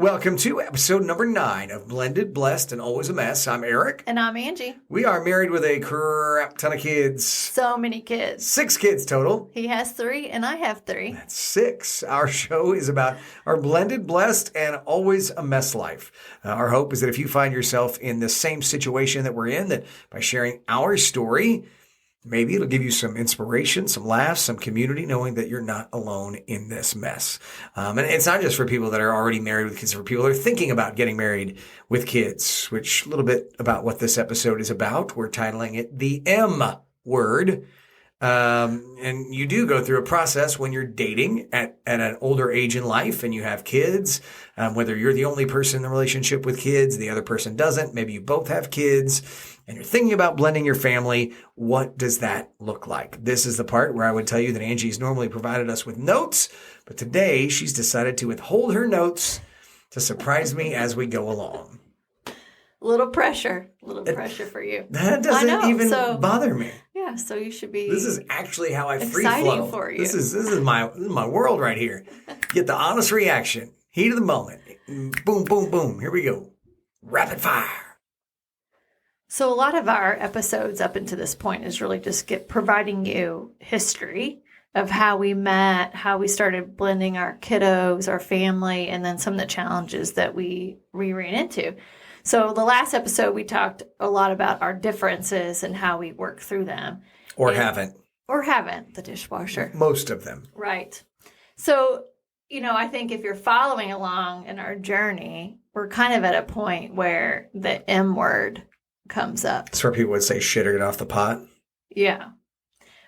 Welcome to episode number 9 of Blended, Blessed, and Always a Mess. I'm Aric. And I'm Angie. We are married with a crap ton of kids. So many kids. 6 kids total. He has 3 and I have 3. That's 6. Our show is about our blended, blessed, and always a mess life. Our hope is that if you find yourself in the same situation that we're in, that by sharing our story, maybe it'll give you some inspiration, some laughs, some community, knowing that you're not alone in this mess. And it's not just for people that are already married with kids, for people that are thinking about getting married with kids, which a little bit about what this episode is about. We're titling it The M Word. And you do go through a process when you're dating at an older age in life and you have kids, whether you're the only person in the relationship with kids, the other person doesn't, maybe you both have kids and you're thinking about blending your family. What does that look like? This is the part where I would tell you that Angie's normally provided us with notes, but today she's decided to withhold her notes to surprise me as we go along. A little pressure for you. That doesn't even bother me. Yeah, so you should be. This is actually how I free exciting flow. For you. This is my world right here. Get the honest reaction, heat of the moment. Boom, boom, boom. Here we go. Rapid fire. So a lot of our episodes up until this point is really just providing you history of how we met, how we started blending our kiddos, our family, and then some of the challenges that we ran into. So the last episode, we talked a lot about our differences and how we work through them. Or haven't, the dishwasher. Most of them. Right. So, I think if you're following along in our journey, we're kind of at a point where the M word comes up. That's where people would say shit or get off the pot. Yeah.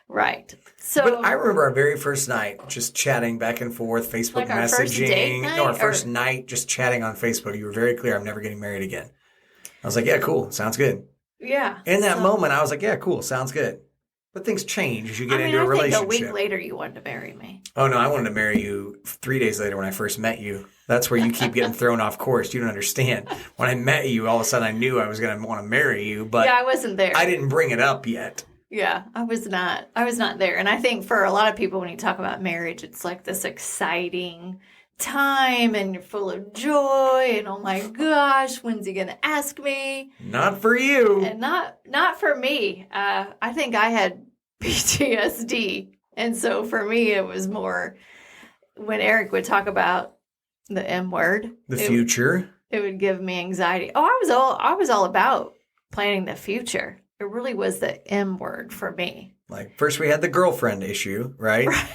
Right. So, but I remember our very first night just chatting back and forth, Facebook like our messaging. First date night, our first night just chatting on Facebook. You were very clear, I'm never getting married again. I was like, yeah, cool. Sounds good. Yeah. In that moment, I was like, yeah, cool. Sounds good. But things change as you get into a relationship. I think a week later you wanted to marry me. Oh, no, I wanted to marry you 3 days later when I first met you. That's where you keep getting thrown off course. You don't understand. When I met you, all of a sudden I knew I was going to want to marry you. But yeah, I wasn't there. I didn't bring it up yet. Yeah, I was not there. And I think for a lot of people, when you talk about marriage, it's like this exciting time and you're full of joy and oh my gosh, when's he going to ask me? Not for you. And not for me. I think I had PTSD. And so for me, it was more when Aric would talk about the M word. The future. It would give me anxiety. Oh, I was all about planning the future. It really was the M word for me. Like first we had the girlfriend issue, right? Right.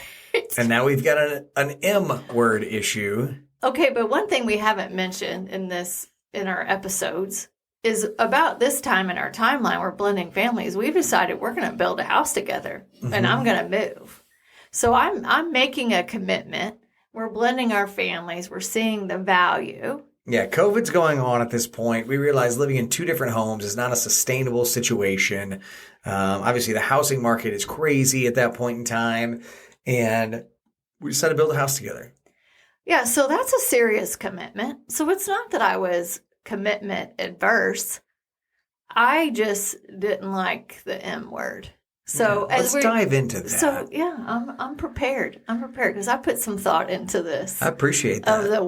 And now we've got an M word issue. Okay, but one thing we haven't mentioned in our episodes is about this time in our timeline, we're blending families. We've decided we're going to build a house together and I'm going to move. So I'm making a commitment. We're blending our families. We're seeing the value. Yeah, COVID's going on at this point. We realize living in 2 different homes is not a sustainable situation. Obviously, the housing market is crazy at that point in time. And we decided to build a house together. Yeah, so that's a serious commitment. So it's not that I was commitment adverse. I just didn't like the M word. So let's dive into that. So yeah, I'm prepared. I'm prepared because I put some thought into this. I appreciate that. Of the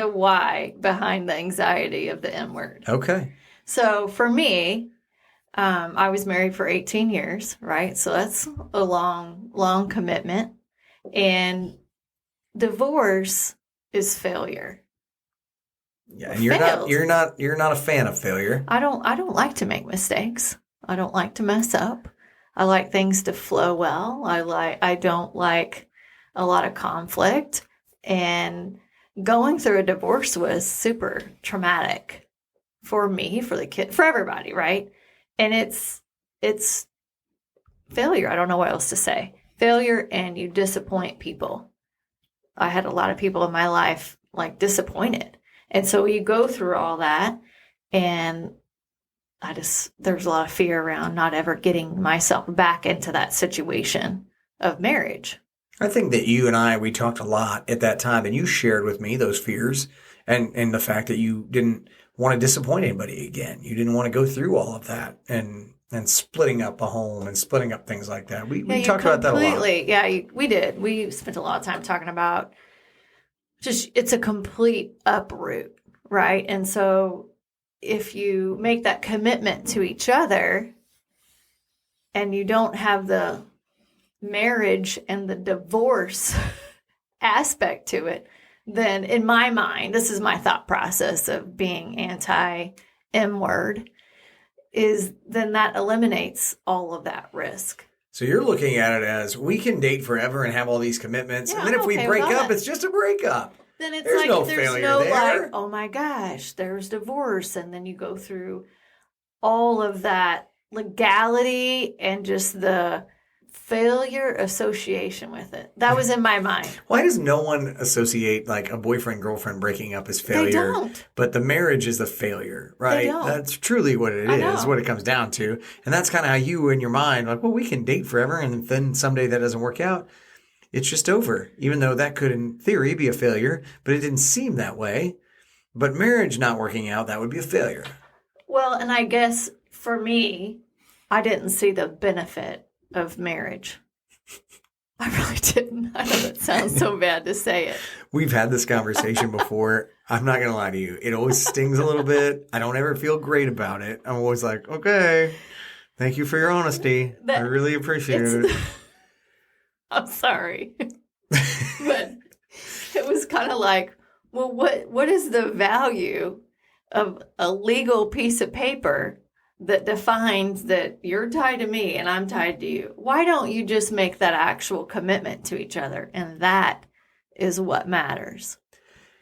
why behind the anxiety of the M word. Okay. So for me, I was married for 18 years, right? So that's a long commitment. And divorce is failure. Yeah, and you're not a fan of failure. I don't like to make mistakes. I don't like to mess up. I like things to flow well. I don't like a lot of conflict. And going through a divorce was super traumatic for me, for the kid, for everybody, right? And it's failure. I don't know what else to say. Failure, and you disappoint people. I had a lot of people in my life like disappointed. And so you go through all that, and there's a lot of fear around not ever getting myself back into that situation of marriage. I think that you and we talked a lot at that time, and you shared with me those fears and the fact that you didn't want to disappoint anybody again. You didn't want to go through all of that and splitting up a home and splitting up things like that. We talked about that a lot. Yeah, we did. We spent a lot of time talking about it's a complete uproot, right? And so if you make that commitment to each other and you don't have the marriage and the divorce aspect to it, then in my mind, this is my thought process of being anti-M word, is then that eliminates all of that risk. So you're looking at it as we can date forever and have all these commitments. Yeah, and then I'm if we okay break with up, that. it's just a breakup. Then it's There's like, no there's failure no there. like, oh my gosh, there's divorce. And then you go through all of that legality and just the failure association with it. That was in my mind. Why does no one associate like a boyfriend-girlfriend breaking up as failure? They don't. But the marriage is the failure, right? They don't. That's truly what it I is, know. what it comes down to. And that's kind of how you in your mind, like, well, we can date forever. And then someday that doesn't work out. It's just over, even though that could, in theory, be a failure, but it didn't seem that way. But marriage not working out, that would be a failure. Well, and I guess for me, I didn't see the benefit of marriage. I really didn't. I know that sounds so bad to say it. We've had this conversation before. I'm not going to lie to you. It always stings a little bit. I don't ever feel great about it. I'm always like, okay, thank you for your honesty. I really appreciate it. I'm sorry. But it was kind of like, well, what is the value of a legal piece of paper that defines that you're tied to me and I'm tied to you? Why don't you just make that actual commitment to each other? And that is what matters.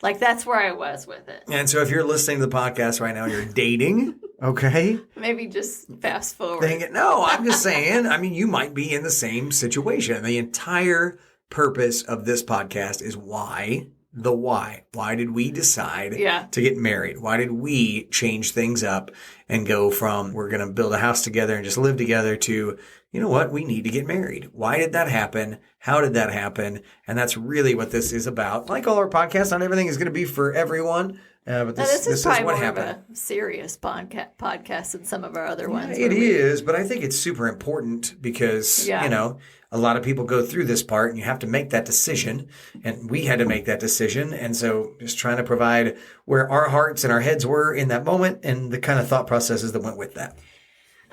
Like, that's where I was with it. And so if you're listening to the podcast right now, you're dating, okay? Maybe just fast forward. No, I'm just saying, I mean, you might be in the same situation. The entire purpose of this podcast is why. The why. Why did we decide to get married? Why did we change things up and go from we're going to build a house together and just live together to, you know what, we need to get married? Why did that happen? How did that happen? And that's really what this is about. Like all our podcasts, not everything is going to be for everyone. But this is probably what more happened. of a serious podcast than some of our other ones. It is, but I think it's super important because, you know, a lot of people go through this part and you have to make that decision. And we had to make that decision. And so just trying to provide where our hearts and our heads were in that moment and the kind of thought processes that went with that.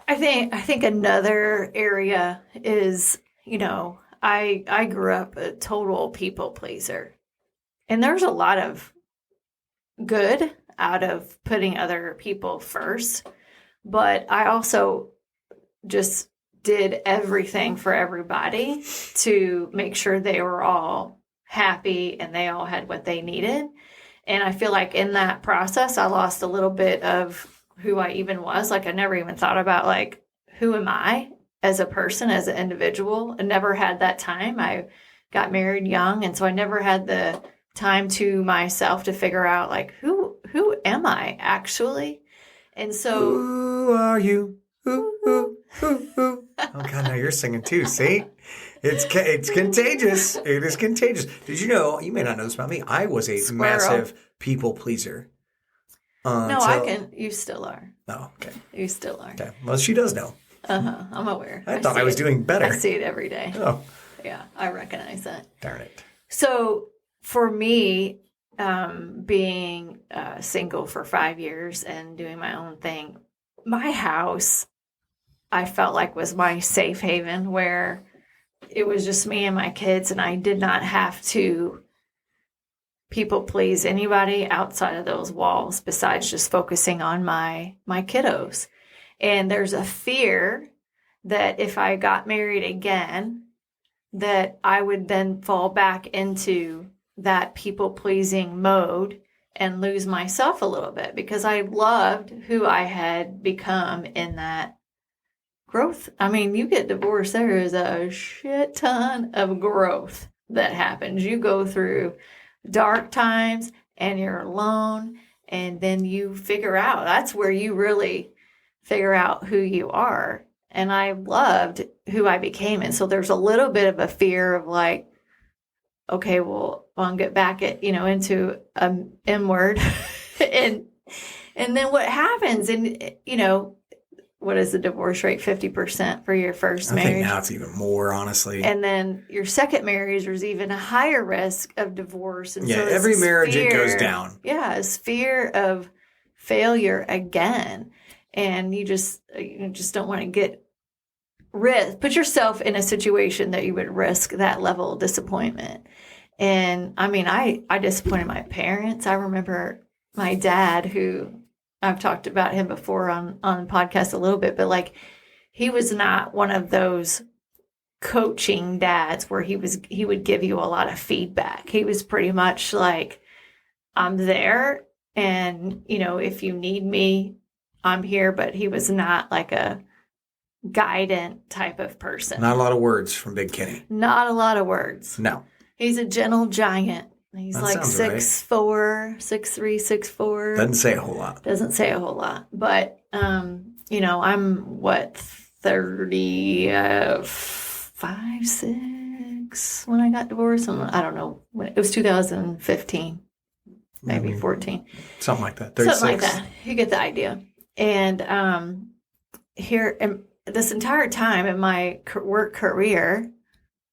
I think another area is, you know, I grew up a total people pleaser. And there's a lot of good out of putting other people first. But I also just did everything for everybody to make sure they were all happy and they all had what they needed. And I feel like in that process, I lost a little bit of who I even was. Like, I never even thought about, like, who am I as a person, as an individual? I never had that time. I got married young, and so I never had the time to myself to figure out, like, who am I actually? And so, who are you? Who? Oh God, now you're singing too. See, it's contagious. It is contagious. Did you know? You may not know this about me. I was a massive people pleaser. No, I can. You still are. Oh, okay. You still are. Okay. Well, she does know. I'm aware. I thought I was doing better. I see it every day. Oh, yeah, I recognize that. Darn it. So for me, being single for 5 years and doing my own thing, my house, I felt like was my safe haven where it was just me and my kids, and I did not have to people please anybody outside of those walls besides just focusing on my kiddos. And there's a fear that if I got married again, that I would then fall back into that people pleasing mode and lose myself a little bit, because I loved who I had become in that growth. I mean, you get divorced, there is a shit ton of growth that happens. You go through dark times and you're alone, and then you figure out, that's where you really figure out who you are. And I loved who I became. And so there's a little bit of a fear of, like, okay, well, I'll get back at, into M word. and then what happens? And, what is the divorce rate? 50% for your first I marriage. think now it's even more, honestly. And then your second marriage, there's even a higher risk of divorce. And so every marriage, it goes down. Yeah, it's fear of failure again. And you just don't want to put yourself in a situation that you would risk that level of disappointment. And I mean, I disappointed my parents. I remember my dad, who I've talked about him before on the podcast a little bit, but like, he was not one of those coaching dads where he would give you a lot of feedback. He was pretty much like, I'm there, and if you need me, I'm here. But he was not like a guidant type of person. Not a lot of words from Big Kenny. Not a lot of words. No. He's a gentle giant. He's That like sounds right. 6'4", 6'3", 6'4". Doesn't say a whole lot. Doesn't say a whole lot. But, I'm 35, 6 when I got divorced. I don't know. It was 2015, maybe 14. Something like that. 36. Something like that. You get the idea. And this entire time in my work career,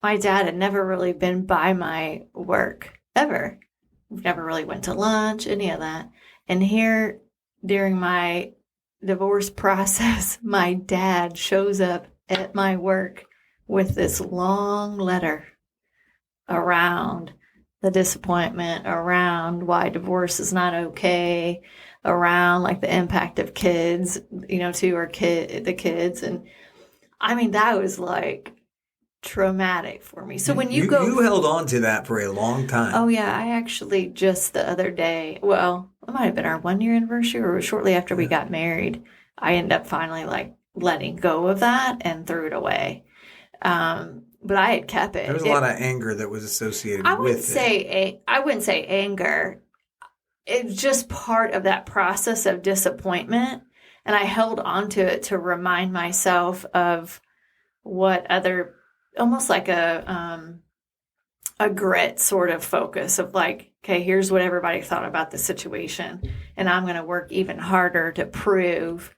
my dad had never really been by my work, ever. We never really went to lunch, any of that. And here, during my divorce process, my dad shows up at my work with this long letter around the disappointment, around why divorce is not okay, around like the impact of kids, to the kids. And I mean, that was like traumatic for me. So when you held on to that for a long time. Oh yeah, I actually just the other day, well, it might have been our 1 year anniversary or shortly after we got married, I ended up finally like letting go of that and threw it away. But I had kept it. There was a lot of anger that was associated with it. I wouldn't say anger. It's just part of that process of disappointment. And I held on to it to remind myself of what almost like a grit sort of focus of like, okay, here's what everybody thought about the situation. And I'm going to work even harder to prove,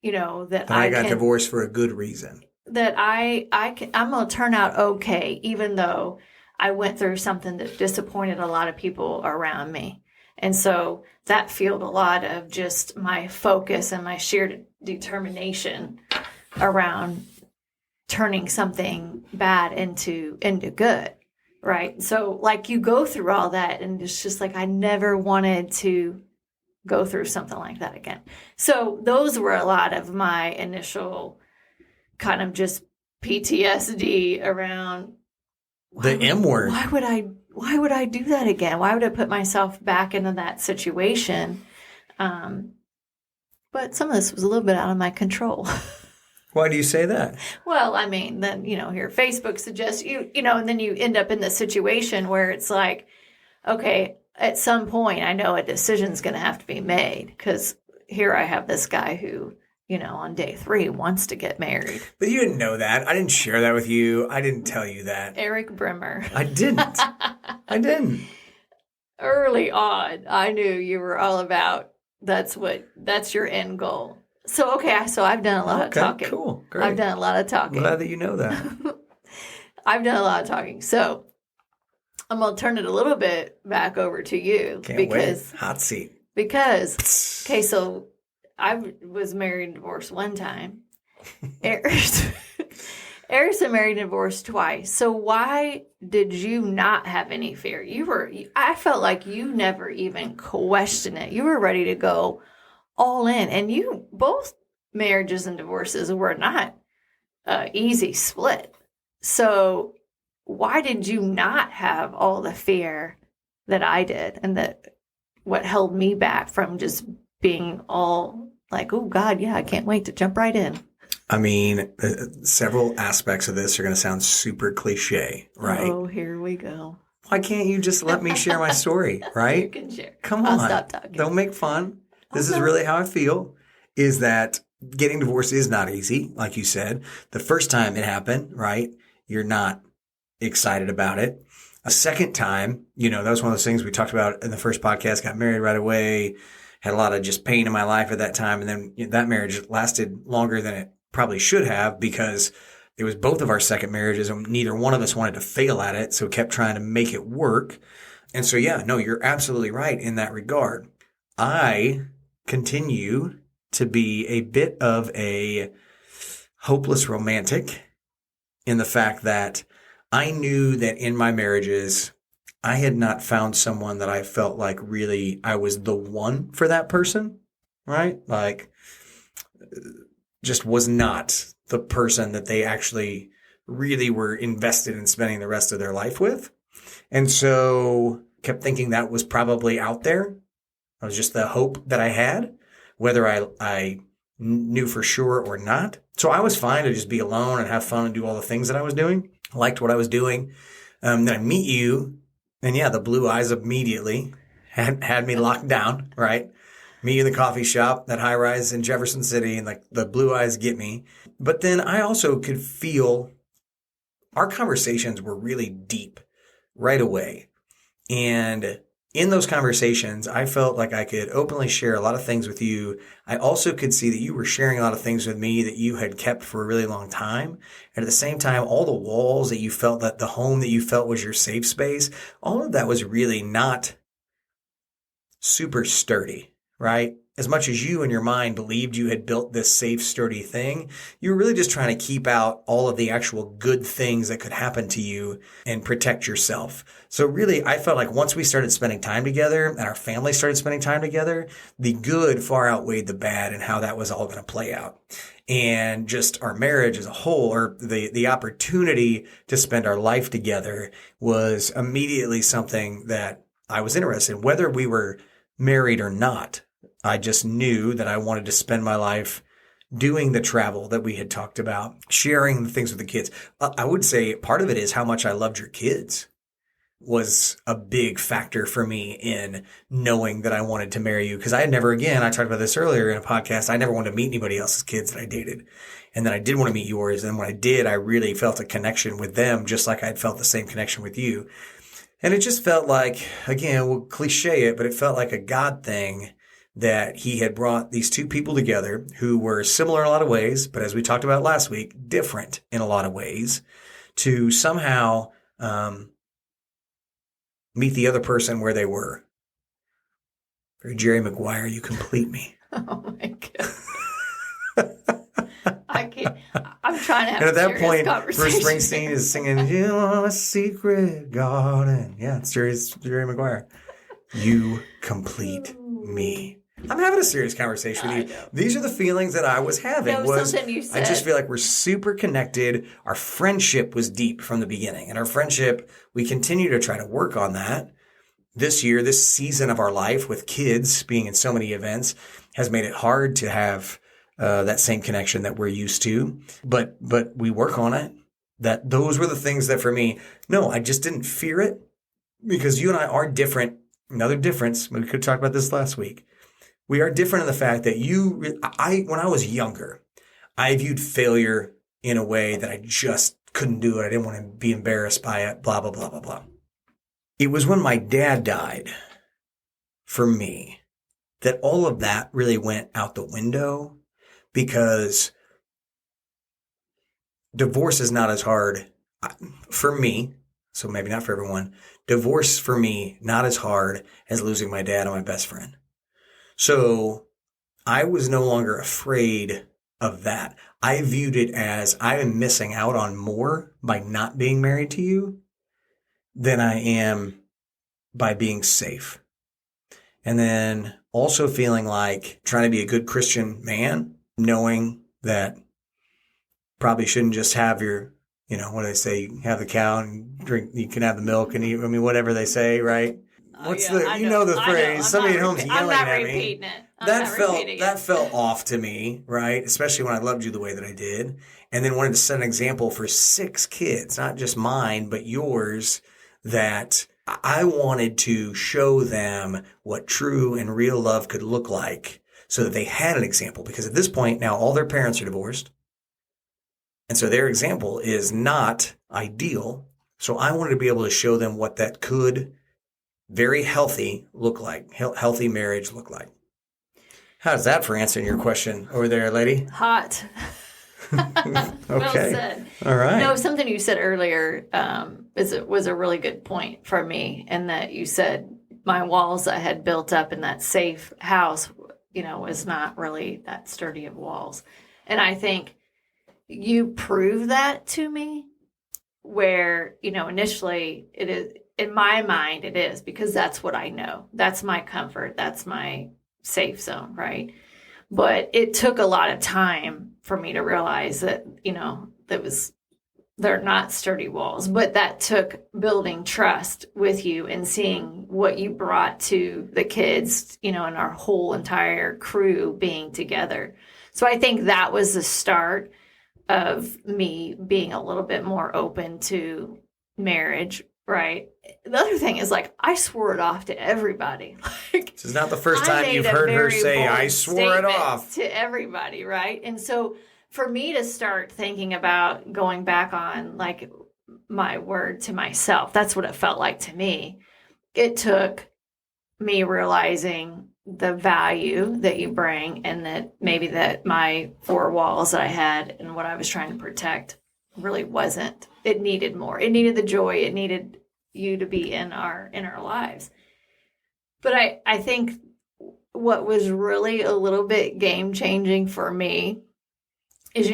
that I got divorced for a good reason. That I'm going to turn out okay, even though I went through something that disappointed a lot of people around me. And so that fueled a lot of just my focus and my sheer determination around turning something bad into good, right? So like you go through all that, and it's just like I never wanted to go through something like that again. So those were a lot of my initial kind of just PTSD around the M word. Why would I do that again? Why would I put myself back into that situation? But some of this was a little bit out of my control. Why do you say that? Well, I mean, then, here Facebook suggests and then you end up in the situation where it's like, okay, at some point I know a decision's going to have to be made, because here I have this guy who, on day 3 wants to get married. But you didn't know that. I didn't share that with you. I didn't tell you that. Aric Brimmer. I didn't. I didn't. Early on, I knew you were all about that's your end goal. So, okay, so I've done a lot of talking. Cool. Great. I've done a lot of talking. I'm glad that you know that. I've done a lot of talking. So I'm going to turn it a little bit back over to you. Can't wait. Hot seat. Because, okay, so I was married and divorced one time. Eric's been married and divorced twice. So why did you not have any fear? I felt like you never even questioned it. You were ready to go all in. And both marriages and divorces were not easy split. So why did you not have all the fear that I did, and that what held me back from just being all like, oh God, yeah, I can't wait to jump right in? I mean, several aspects of this are going to sound super cliche, right? Oh, here we go. Why can't you just let me share my story, right? You can share. Come on. I'll stop talking. Don't make fun. This is really how I feel, is that getting divorced is not easy, like you said. The first time it happened, right, you're not excited about it. A second time, that was one of those things we talked about in the first podcast, got married right away, had a lot of just pain in my life at that time. And then that marriage lasted longer than it probably should have because it was both of our second marriages and neither one of us wanted to fail at it. So kept trying to make it work. And so, yeah, no, you're absolutely right in that regard. I continue to be a bit of a hopeless romantic in the fact that I knew that in my marriages, I had not found someone that I felt like really I was the one for that person, right? Like, just was not the person that they actually really were invested in spending the rest of their life with. And so kept thinking that was probably out there. It was just the hope that I had, whether I knew for sure or not. So I was fine to just be alone and have fun and do all the things that I was doing. I liked what I was doing. Then I meet you, and yeah, the blue eyes immediately had me locked down, right? Me in the coffee shop, that high rise in Jefferson City, and like the blue eyes get me. But then I also could feel our conversations were really deep right away. And in those conversations, I felt like I could openly share a lot of things with you. I also could see that you were sharing a lot of things with me that you had kept for a really long time. And at the same time, all the walls that you felt, that the home that you felt was your safe space, all of that was really not super sturdy, right? As much as you in your mind believed you had built this safe, sturdy thing, you were really just trying to keep out all of the actual good things that could happen to you and protect yourself. So really, I felt like once we started spending time together and our family started spending time together, the good far outweighed the bad and how that was all going to play out. And just our marriage as a whole, or the opportunity to spend our life together, was immediately something that I was interested in, whether we were married or not. I just knew that I wanted to spend my life doing the travel that we had talked about, sharing the things with the kids. I would say part of it is how much I loved your kids was a big factor for me in knowing that I wanted to marry you. Because I had never, again, I talked about this earlier in a podcast, I never wanted to meet anybody else's kids that I dated. And then I did want to meet yours. And when I did, I really felt a connection with them, just like I'd felt the same connection with you. And it just felt like, again, we'll cliche it, but it felt like a God thing that he had brought these two people together who were similar in a lot of ways, but as we talked about last week, different in a lot of ways, to somehow meet the other person where they were. Very Jerry Maguire, you complete me. Oh my God. I can't. I'm trying to have and at that point, conversation. Bruce Springsteen is singing, "You are a secret garden." Yeah, it's Jerry Maguire. You complete me. I'm having a serious conversation with you. These are the feelings that I was having. Something you said. I just feel like we're super connected. Our friendship was deep from the beginning. And our friendship, we continue to try to work on that. This year, this season of our life with kids being in so many events has made it hard to have that same connection that we're used to. But we work on it. Those were the things that for me, no, I just didn't fear it because you and I are different. Another difference, we could talk about this last week. We are different in the fact that when I was younger, I viewed failure in a way that I just couldn't do it. I didn't want to be embarrassed by it, blah, blah, blah, blah, blah. It was when my dad died, for me, that all of that really went out the window because divorce is not as hard for me. So maybe not for everyone. Divorce for me, not as hard as losing my dad and my best friend. So I was no longer afraid of that. I viewed it as I am missing out on more by not being married to you than I am by being safe. And then also feeling like trying to be a good Christian man, knowing that probably shouldn't just have your, what do they say? You have the cow and drink, you can have the milk and eat, whatever they say, right? What's the phrase? Somebody at home's yelling at me. That felt off to me, right? Especially when I loved you the way that I did. And then wanted to set an example for 6 kids, not just mine, but yours, that I wanted to show them what true and real love could look like so that they had an example. Because at this point, now all their parents are divorced. And so their example is not ideal. So I wanted to be able to show them what that could very healthy look like, healthy marriage look like. How's that for answering your question over there, lady? Hot. Well said. All right. No, something you said earlier was a really good point for me, and that you said my walls I had built up in that safe house, was not really that sturdy of walls. And I think you prove that to me where, initially it is, in my mind, it is because that's what I know. That's my comfort. That's my safe zone, right? But it took a lot of time for me to realize that, they're not sturdy walls, but that took building trust with you and seeing what you brought to the kids, and our whole entire crew being together. So I think that was the start of me being a little bit more open to marriage, right? The other thing is, I swore it off to everybody. This is not the first time you've heard her say, I swore it off. To everybody, right? And so for me to start thinking about going back on, my word to myself, that's what it felt like to me. It took me realizing the value that you bring, and that maybe that my four walls that I had and what I was trying to protect really wasn't. It needed more. It needed the joy. It needed you to be in our lives. But I think what was really a little bit game changing for me is,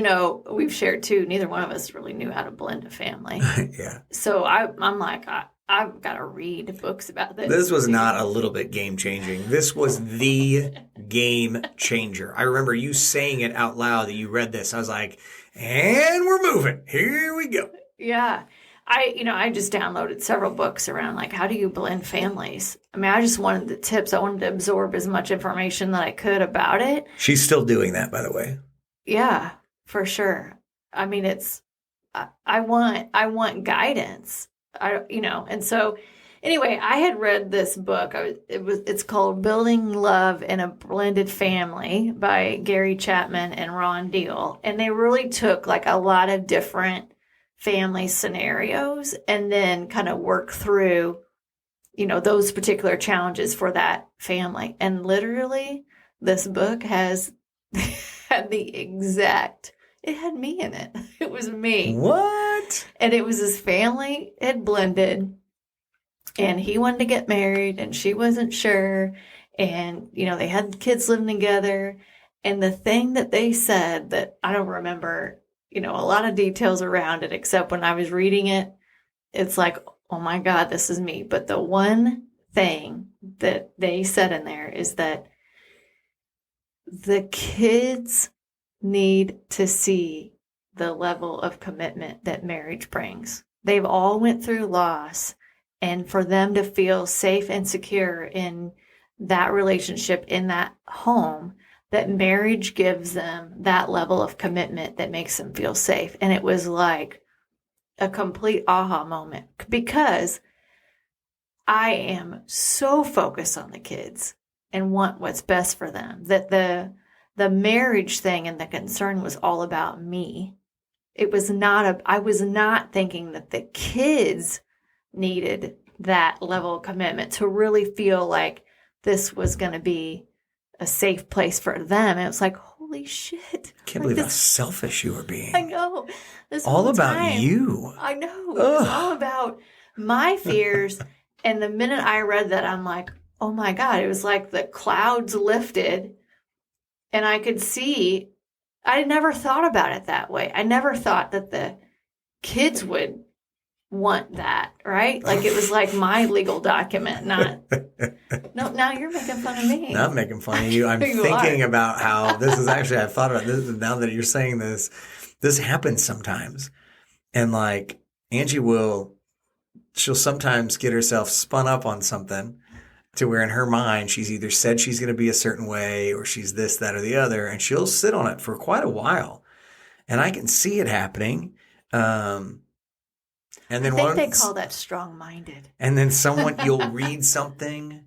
we've shared too, neither one of us really knew how to blend a family. Yeah. So I'm like, I've got to read books about this. This was not a little bit game changing. This was the game changer. I remember you saying it out loud that you read this. I was like, and we're moving. Here we go. Yeah. I just downloaded several books around how do you blend families? I mean, I just wanted the tips. I wanted to absorb as much information that I could about it. She's still doing that, by the way. Yeah, for sure. I mean, I want guidance. And so anyway, I had read this book. It's called Building Love in a Blended Family by Gary Chapman and Ron Deal. And they really took a lot of different family scenarios and then kind of work through, those particular challenges for that family. And literally this book had it had me in it. It was me. What? And it was his family had blended, and he wanted to get married and she wasn't sure. And, they had kids living together. And the thing that they said that I don't remember, a lot of details around it, except when I was reading it, it's like, oh my God, this is me. But the one thing that they said in there is that the kids need to see the level of commitment that marriage brings. They've all went through loss, and for them to feel safe and secure in that relationship, in that home, that marriage gives them that level of commitment that makes them feel safe. And it was like a complete aha moment, because I am so focused on the kids and want what's best for them that the marriage thing and the concern was all about me. It was not I was not thinking that the kids needed that level of commitment to really feel like this was going to be a safe place for them. And it was like, holy shit. Can't believe how selfish you were being. I know. This all whole about time, you. I know. It was all about my fears. And the minute I read that, I'm like, oh my God. It was like the clouds lifted and I could see. I never thought about it that way. I never thought that the kids would want that, right? Like it was like my legal document, not. No, now you're making fun of me. Not making fun of you. I'm thinking about how this is actually, I've thought about this now that you're saying this. This happens sometimes. And Angie she'll sometimes get herself spun up on something to where in her mind, she's either said she's going to be a certain way or she's this, that, or the other. And she'll sit on it for quite a while. And I can see it happening. And then I think they call that strong-minded. And then you'll read something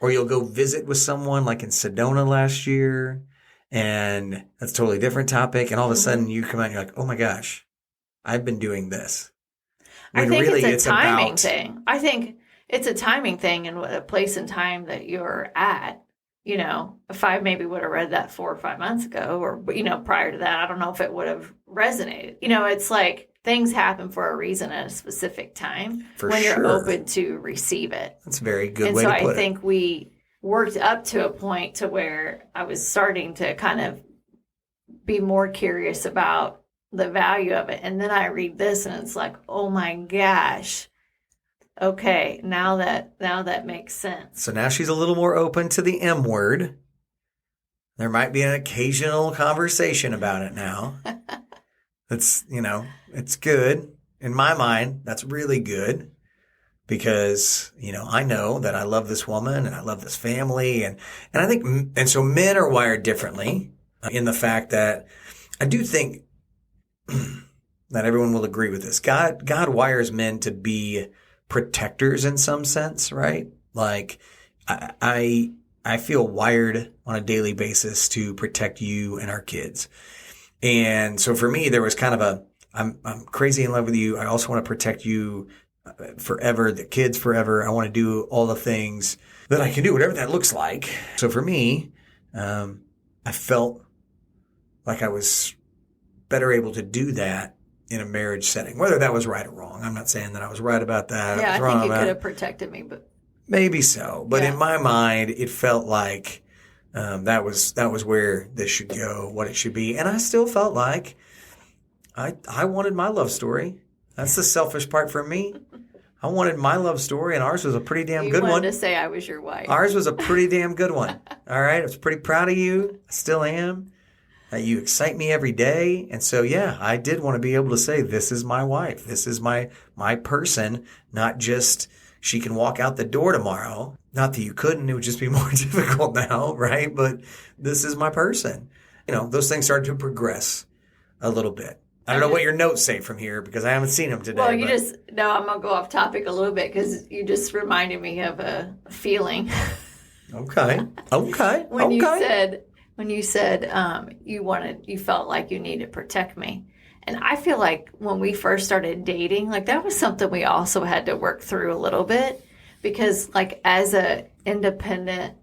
or you'll go visit with someone like in Sedona last year. And that's a totally different topic. And all of a sudden you come out and you're like, oh my gosh, I've been doing this. I think really it's a timing thing. I think it's a timing thing and what a place and time that you're at. if I maybe would have read that 4 or 5 months ago or, prior to that, I don't know if it would have resonated. It's like things happen for a reason at a specific time when you're open to receive it. That's a very good way to put it. And so I think we worked up to a point to where I was starting to kind of be more curious about the value of it. And then I read this and it's like, oh my gosh. Okay, now that makes sense. So now she's a little more open to the M word. There might be an occasional conversation about it now. It's, it's good. In my mind, that's really good because, I know that I love this woman and I love this family. And I think, and so men are wired differently in the fact that I do think that everyone will agree with this. God wires men to be protectors in some sense, right? Like I feel wired on a daily basis to protect you and our kids. And so for me, there was kind of I'm crazy in love with you. I also want to protect you forever, the kids forever. I want to do all the things that I can do, whatever that looks like. So for me, I felt like I was better able to do that in a marriage setting, whether that was right or wrong. I'm not saying that I was right about that. Yeah, I think you could have protected me, but maybe so. But in my mind, it felt like that was where this should go, what it should be, and I still felt like I wanted my love story. That's the selfish part for me. I wanted my love story, and ours was a pretty damn good one. You wanted to say I was your wife. Ours was a pretty damn good one. All right, I was pretty proud of you. I still am. You excite me every day. And so, I did want to be able to say, this is my wife. This is my person, not just she can walk out the door tomorrow. Not that you couldn't. It would just be more difficult now, right? But this is my person. Those things started to progress a little bit. I don't know what your notes say from here because I haven't seen them today. Well, I'm going to go off topic a little bit because you just reminded me of a feeling. Okay. When you said you felt like you needed to protect me. And I feel like when we first started dating, like that was something we also had to work through a little bit because like as a independent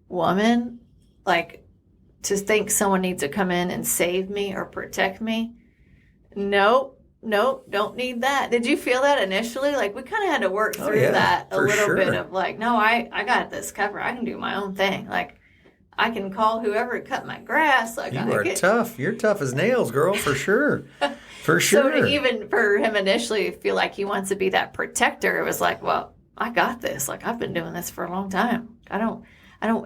woman, like to think someone needs to come in and save me or protect me. Nope, don't need that. Did you feel that initially? Like we kind of had to work through that a little bit of like, no, I got this covered. I can do my own thing. Like I can call whoever to cut my grass. Like you are tough. You're tough as nails, girl, for sure. For sure. So even for him initially feel like he wants to be that protector, it was like, well, I got this. Like I've been doing this for a long time. I don't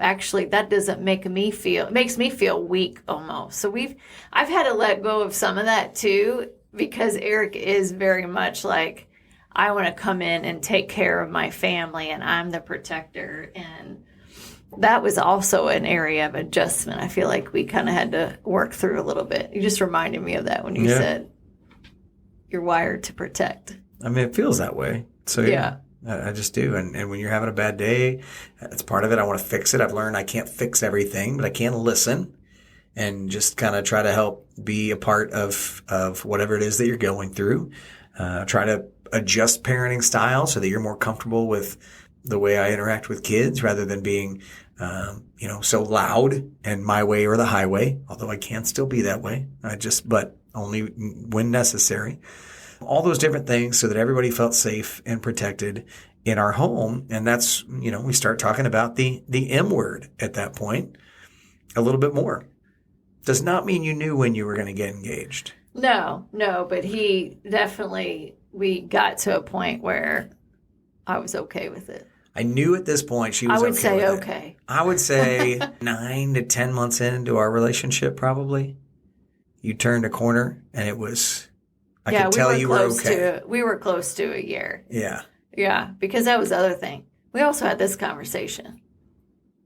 actually, that doesn't make me feel, it makes me feel weak almost. So I've had to let go of some of that too, because Aric is very much like, I want to come in and take care of my family and I'm the protector. And that was also an area of adjustment. I feel like we kind of had to work through a little bit. You just reminded me of that when you said you're wired to protect. I mean, it feels that way. So I just do. And when you're having a bad day, it's part of it. I want to fix it. I've learned I can't fix everything, but I can listen and just kind of try to help be a part of whatever it is that you're going through. Try to adjust parenting style so that you're more comfortable with the way I interact with kids rather than being, so loud and my way or the highway, although I can still be that way. But only when necessary. All those different things so that everybody felt safe and protected in our home. And that's, we start talking about the M word at that point a little bit more. Does not mean you knew when you were going to get engaged. No, but we got to a point where I was okay with it. I knew at this point she was okay. I would say okay. I would say 9 to 10 months into our relationship, probably. You turned a corner and it was, I could tell you were okay. We were close to a year. Yeah. Yeah, because that was the other thing. We also had this conversation.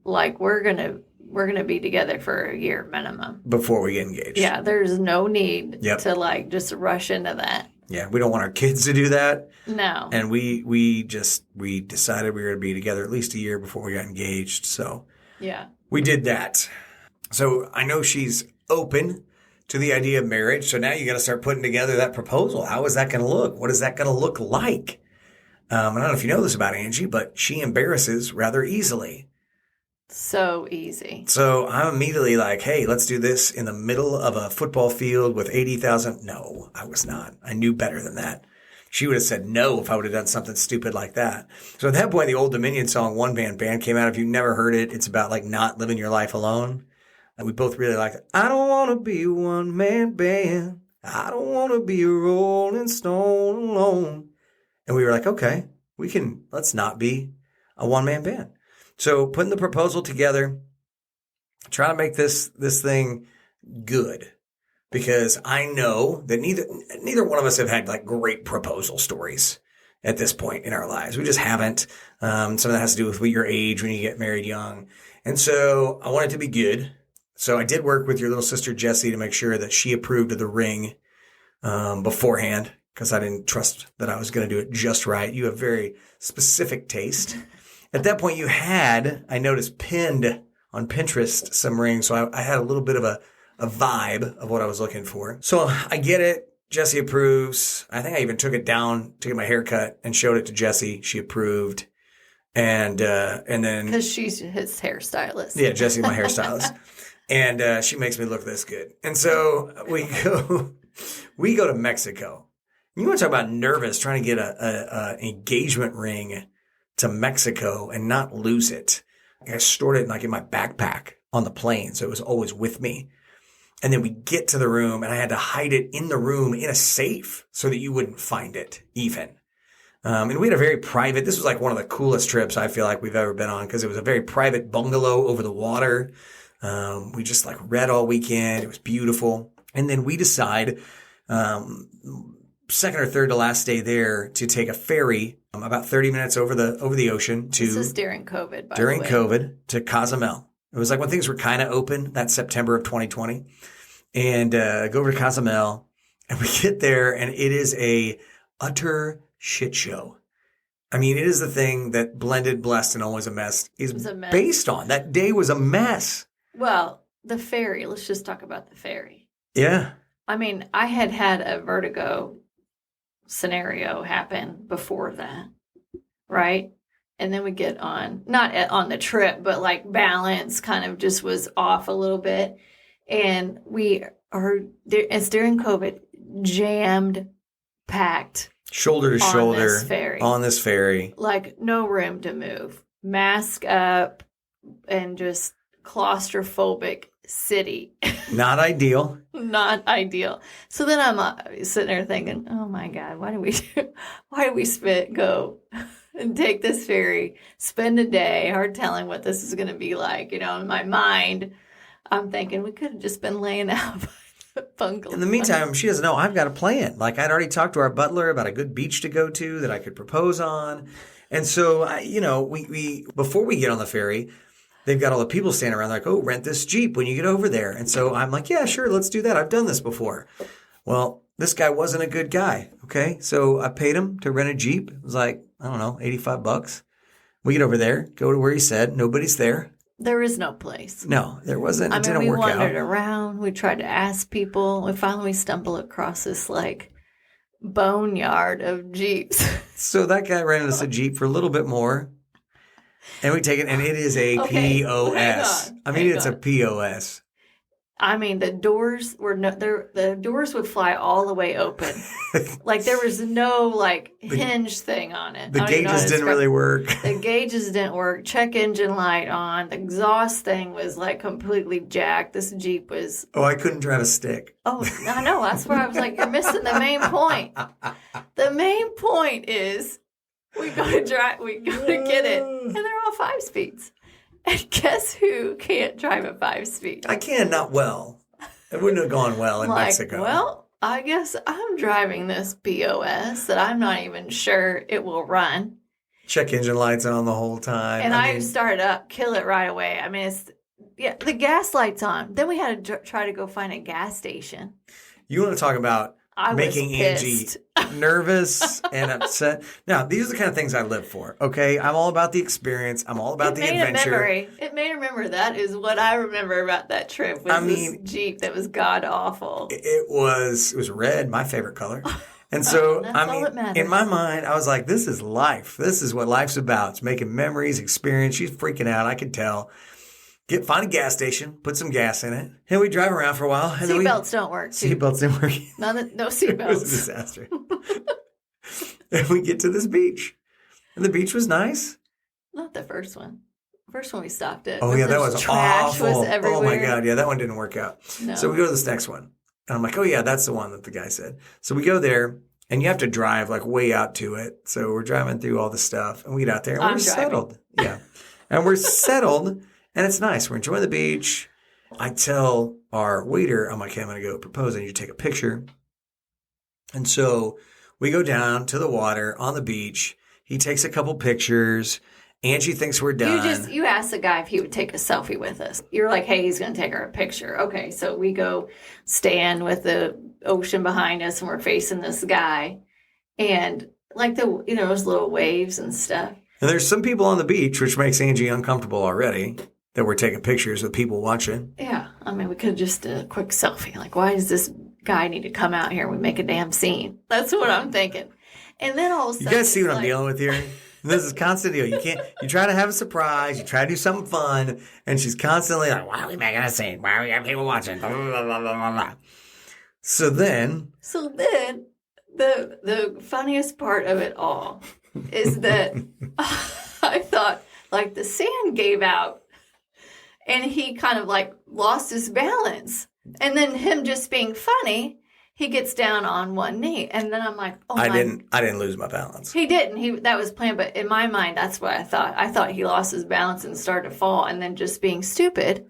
Like, we're gonna be together for a year minimum. Before we get engaged. Yeah, there's no need to, just rush into that. Yeah, we don't want our kids to do that. No. And we decided we were going to be together at least a year before we got engaged. So yeah, we did that. So I know she's open to the idea of marriage. So now you got to start putting together that proposal. How is that going to look? What is that going to look like? I don't know if you know this about Angie, but she embarrasses rather easily. So easy. So I'm immediately like, hey, let's do this in the middle of a football field with 80,000. No, I was not. I knew better than that. She would have said no if I would have done something stupid like that. So at that point, the Old Dominion song, One Man Band, came out. If you've never heard it, it's about like not living your life alone. And we both really liked it. I don't want to be a one-man band. I don't want to be a Rolling Stone alone. And we were like, okay, let's not be a one-man band. So putting the proposal together, trying to make this thing good, because I know that neither one of us have had like great proposal stories at this point in our lives. We just haven't. Some of that has to do with your age when you get married young. And so I want it to be good. So I did work with your little sister, Jessie, to make sure that she approved of the ring beforehand, because I didn't trust that I was going to do it just right. You have very specific taste. At that point, I noticed, pinned on Pinterest some rings. So I had a little bit of a vibe of what I was looking for. So I get it. Jessie approves. I think I even took it down to get my hair cut and showed it to Jessie. She approved. And then... Because she's his hairstylist. Yeah, Jessie, my hairstylist. And she makes me look this good. And so we go to Mexico. You want to talk about nervous trying to get an engagement ring to Mexico and not lose it. I stored it like in my backpack on the plane, so it was always with me. And then we get to the room, and I had to hide it in the room in a safe so that you wouldn't find it even. And we had a very private, this was like one of the coolest trips I feel like we've ever been on, because it was a very private bungalow over the water. We just like read all weekend. It was beautiful. And then we decide, second or third to last day there, to take a ferry about 30 minutes over the ocean to... This is during COVID, by during the way. COVID, to Cozumel. It was like when things were kind of open, that September of 2020. And go over to Cozumel, and we get there, and it is a utter shit show. I mean, it is the thing that Blended, Blessed, and Always a Mess is based on. That day was a mess. Well, the ferry. Let's just talk about the ferry. Yeah. I mean, I had a vertigo scenario happen before that, right? And then we get on, not on the trip, but like balance kind of just was off a little bit. And it's during COVID, jammed, packed. Shoulder to shoulder on this ferry. Like no room to move. Mask up and just claustrophobic city. Not ideal. Not ideal. So then I'm sitting there thinking, oh my God, why do we go and take this ferry, spend a day, hard telling what this is going to be like. You know, in my mind, I'm thinking we could have just been laying out by the bungalow. In the meantime, she doesn't know I've got a plan. Like I'd already talked to our butler about a good beach to go to that I could propose on. And so, we before we get on the ferry, they've got all the people standing around like, oh, rent this Jeep when you get over there. And so I'm like, yeah, sure, let's do that. I've done this before. Well, this guy wasn't a good guy. Okay. So I paid him to rent a Jeep. It was like, I don't know, $85. We get over there, go to where he said, nobody's there. There is no place. No, there wasn't. It didn't we work out. wandered around. We tried to ask people. We finally stumbled across this like boneyard of Jeeps. So that guy rented us a Jeep for a little bit more. And we take it, and it is a POS. It's a POS. I mean, the doors the doors would fly all the way open. Like there was no like hinge thing on it. The gauges didn't really work. The gauges didn't work. Check engine light on. The exhaust thing was like completely jacked. This Jeep was... Oh, I couldn't drive a stick. Oh, I know. That's where I was like, you're missing the main point. The main point is we go to get it, and they're all 5 speeds. And guess who can't drive at 5 speed? I can, not well. It wouldn't have gone well in Mexico. Well, I guess I'm driving this POS that I'm not even sure it will run. Check engine lights on the whole time. And I started up, kill it right away. I mean, the gas light's on. Then we had to try to go find a gas station. You want to talk about making Angie nervous and upset. Now, these are the kind of things I live for, okay? I'm all about the experience. I'm all about the adventure. It made a memory. That is what I remember about that trip, this Jeep that was god-awful. It was red, my favorite color. And so, in my mind, I was like, this is life. This is what life's about. It's making memories, experience. She's freaking out. I could tell. find a gas station, put some gas in it, and we drive around for a while. And Seatbelts don't work. Seatbelts didn't work. No It was a seatbelts. disaster. And we get to this beach. And the beach was nice. Not the first one. First one we stopped at. Oh, yeah, that was trash awful. Was everywhere. Oh, my God. Yeah, that one didn't work out. No. So we go to this next one. And I'm like, oh, yeah, that's the one that the guy said. So we go there, and you have to drive like way out to it. So we're driving through all the stuff, and we get out there, and we're settled. Yeah. And we're settled, and it's nice. We're enjoying the beach. I tell our waiter, I'm like, hey, I'm going to go propose. I need you to take a picture. And so we go down to the water on the beach. He takes a couple pictures. Angie thinks we're done. You asked the guy if he would take a selfie with us. You're like, hey, he's going to take her a picture. Okay, so we go stand with the ocean behind us, and we're facing this guy. And like those little waves and stuff. And there's some people on the beach, which makes Angie uncomfortable already, that we're taking pictures with people watching. Yeah. I mean, we could have just did a quick selfie. Like, why does this guy need to come out here and we make a damn scene? That's what I'm thinking. And then all of a sudden, you guys see what I'm dealing with here? This is constant deal. You try to have a surprise, you try to do something fun, and she's constantly like, why are we making a scene? Why are we having people watching? Blah, blah, blah, blah, blah. So then the funniest part of it all is that I thought like the sand gave out and he kind of like lost his balance. And then him just being funny, he gets down on one knee. And then I'm like, oh, I didn't lose my balance. He didn't. That was planned. But in my mind, that's what I thought. I thought he lost his balance and started to fall. And then just being stupid,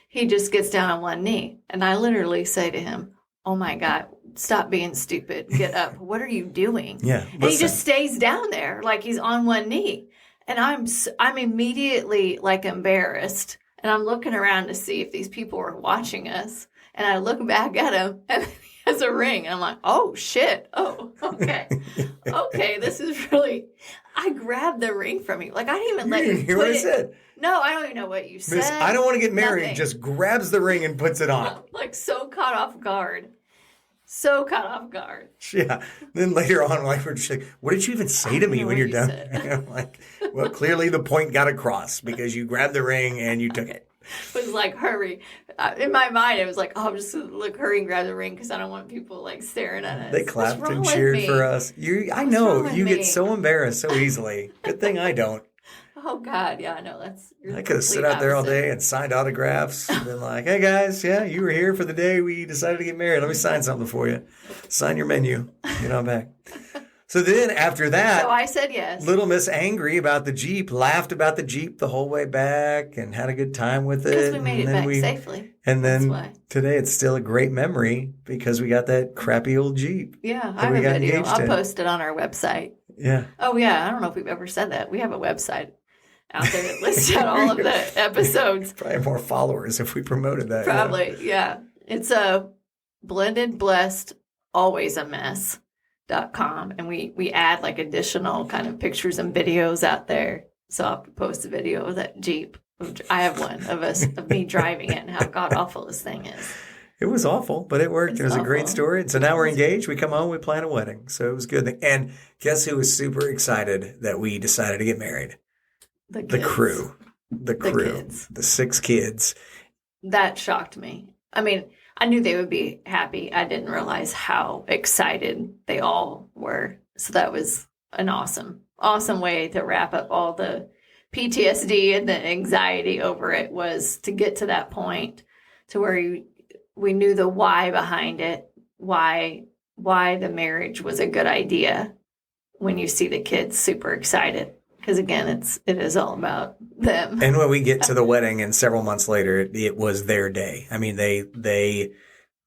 he just gets down on one knee. And I literally say to him, oh my God, stop being stupid. Get up. What are you doing? Yeah. And he just stays down there like he's on one knee. And I'm immediately like embarrassed. And I'm looking around to see if these people are watching us. And I look back at him and he has a ring. And I'm like, oh, shit. Oh, okay. Okay, this is really... I grabbed the ring from you. Like, I didn't even let you hear what I said? No, I don't even know what you said. Miss, I don't want to get married. Nothing. Just grabs the ring and puts it on. Like, so caught off guard. So caught off guard. Yeah. Then later on, like, we're just like, what did you even say to me when you're done? I'm like, well, clearly the point got across because you grabbed the ring and you took it. It was like, hurry. In my mind, it was like, oh, I'm just going to hurry and grab the ring because I don't want people like staring at us. They clapped and cheered for us. I know, you get so embarrassed so easily. Good thing I don't. Oh, God. Yeah, I know. I could have stood out there all day and signed autographs and been like, hey, guys, yeah, you were here for the day we decided to get married. Let me sign something for you. Sign your menu. Get on back. So then after that, so I said yes. Little Miss Angry about the Jeep, laughed about the Jeep the whole way back and had a good time with it. Because we made it back safely. And then today it's still a great memory because we got that crappy old Jeep. Yeah, I have a video. I'll post it on our website. Yeah. Oh, yeah. I don't know if we've ever said that. We have a website out there that lists out all of the episodes. Probably more followers if we promoted that. Probably, yeah. It's a blended, blessed, always a mess.com. And we add like additional kind of pictures and videos out there. So I'll post a video of that Jeep. I have one of me driving it and how god awful this thing is. It was awful, but it worked. It was awful. A great story. And so now we're engaged. We come home, we plan a wedding. So it was good. And guess who was super excited that we decided to get married? The crew. The kids. The 6 kids. That shocked me. I mean, I knew they would be happy. I didn't realize how excited they all were. So that was an awesome way to wrap up all the PTSD and the anxiety over it, was to get to that point to where we knew the why behind it, why the marriage was a good idea when you see the kids super excited. Because again, it is all about them. And when we get to the wedding and several months later, it was their day. I mean, they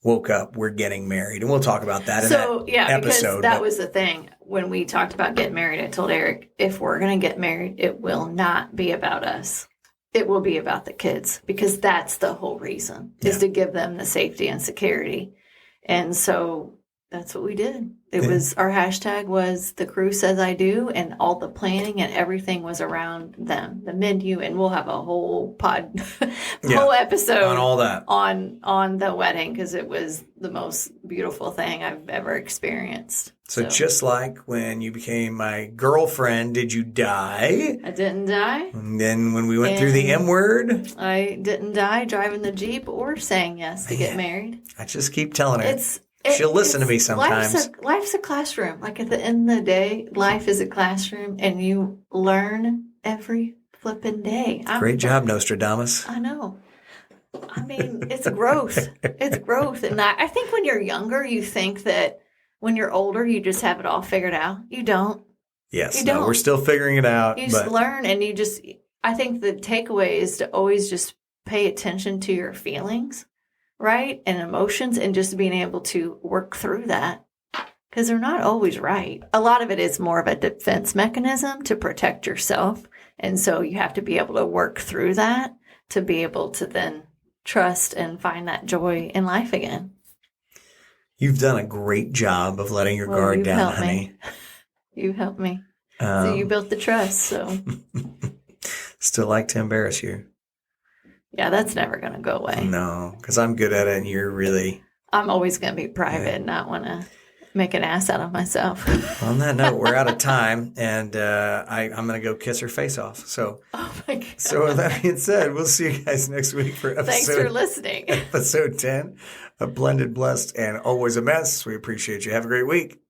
woke up, we're getting married. And we'll talk about that in that episode. Because that was the thing. When we talked about getting married, I told Aric, if we're going to get married, it will not be about us. It will be about the kids, because that's the whole reason, is to give them the safety and security. And so that's what we did. It was, our hashtag was The Crew Says I Do, and all the planning and everything was around them, the menu, and we'll have a whole whole episode on all that, on the wedding, because it was the most beautiful thing I've ever experienced. So just like when you became my girlfriend, did you die? I didn't die. And then when we went through the M word? I didn't die driving the Jeep or saying yes to get married. I just keep telling her. She'll listen to me sometimes. Life's a classroom. Like at the end of the day, life is a classroom and you learn every flipping day. Great job, Nostradamus. I know. I mean, it's growth. It's growth. And I think when you're younger, you think that when you're older, you just have it all figured out. You don't. Yes. You don't. No, we're still figuring it out. You just learn and I think the takeaway is to always just pay attention to your feelings, right? And emotions and just being able to work through that because they're not always right. A lot of it is more of a defense mechanism to protect yourself. And so you have to be able to work through that to be able to then trust and find that joy in life again. You've done a great job of letting your guard down, honey. You helped me. So you built the trust. So still like to embarrass you. Yeah, that's never going to go away. No, because I'm good at it and you're really... I'm always going to be private and not want to make an ass out of myself. On that note, we're out of time and I'm going to go kiss her face off. So, oh my God. So with that being said, we'll see you guys next week for Thanks for listening. Episode 10 of Blended, Blessed, and Always a Mess. We appreciate you. Have a great week.